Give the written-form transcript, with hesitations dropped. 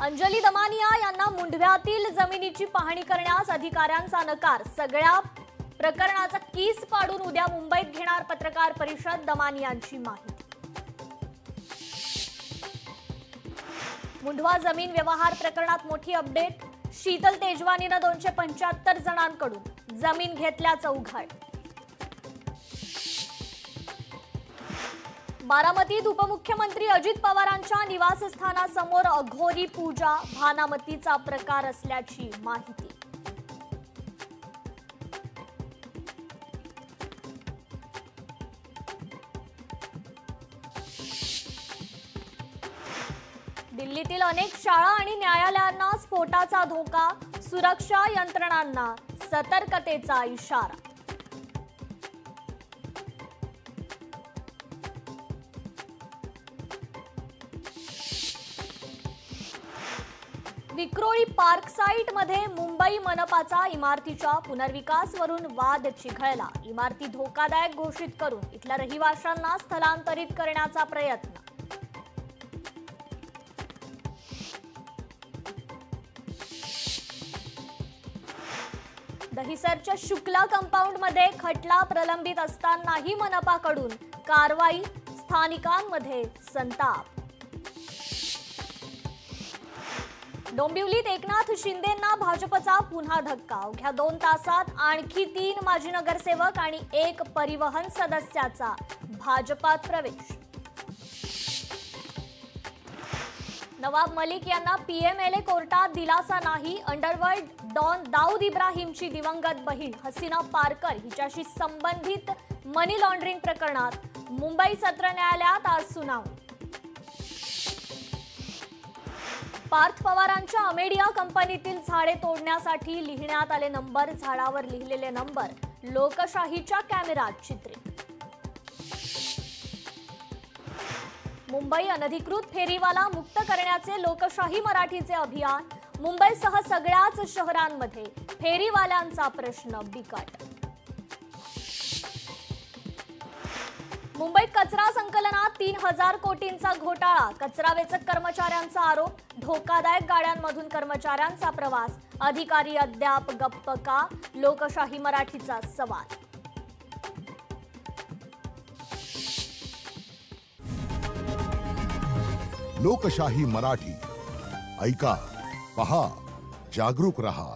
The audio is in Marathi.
अंजली दमानिया यांना मुंढव्यातील जमिनीची पाहणी करण्यास अधिकाऱ्यांचा नकार। सगळ्या प्रकरणाचा कीस पाडून उद्या मुंबईत घेणार पत्रकार परिषद। दमानियांची माहिती। मुंढवा जमीन व्यवहार प्रकरणात मोठी अपडेट। शीतल तेजवानीने 275 जणांकडून जमीन घेतल्याचं उघड। बारामतीत उपमुख्यमंत्री अजित पवारांच्या निवासस्थानासमोर अघोरी पूजा भानामतीचा प्रकार असल्याची माहिती। दिल्लीतील अनेक शाळा आणि न्यायालयांना स्फोटाचा धोका। सुरक्षा यंत्रणांना सतर्कतेचा इशारा। विक्रोळी पार्क साइट मध्ये मुंबई मनपाचा इमारतीच्या पुनर्विकासवरून वाद चिघळला। इमारती धोकादायक घोषित करून इथल्या रहिवाशांना स्थलांतरित करण्याचा प्रयत्न। दहिसरच्या शुक्ला कंपाऊंड मध्ये खटला प्रलंबित असतानाही मनपाकडून कारवाई। स्थानिकांमध्ये संताप। डोंबिवलीत एकनाथ शिंदेंना भाजपचा पुन्हा धक्का। अवघ्या 2 तासात आणखी 3 माजी नगरसेवक आणि 1 परिवहन सदस्याचा भाजपात प्रवेश। नवाब मलिक यांना पीएमएलए कोर्टात दिलासा नाही। अंडरवर्ल्ड डॉन दाऊद इब्राहिमची दिवंगत बहीण हसीना पारकर हिच्याशी संबंधित मनी लॉन्ड्रिंग प्रकरणात मुंबई सत्र न्यायालयात आज सुनावणी। पार्थ पवारांच्या अमेडिया कंपनीतील झाडे तोडण्यासाठी लिहिण्यात आले नंबर। झाडावर लिहिलेले नंबर लोकशाहीच्या कॅमेऱ्यात चित्रित। मुंबई अनधिकृत फेरीवाला मुक्त करण्याचे लोकशाही मराठीचे अभियान। मुंबईसह सगळ्याच शहरांमध्ये फेरीवाल्यांचा प्रश्न बिकट। मुंबईत कचरा संकलनात 3000 कोटींचा घोटाळा। कचरा वेचक कर्मचाऱ्यांचा आरोप। धोकादायक गाड्यांमधून कर्मचाऱ्यांचा प्रवास। अधिकारी अद्याप गप्प का? लोकशाही मराठीचा सवाल। लोकशाही मराठी ऐका, पहा, जागरूक रहा।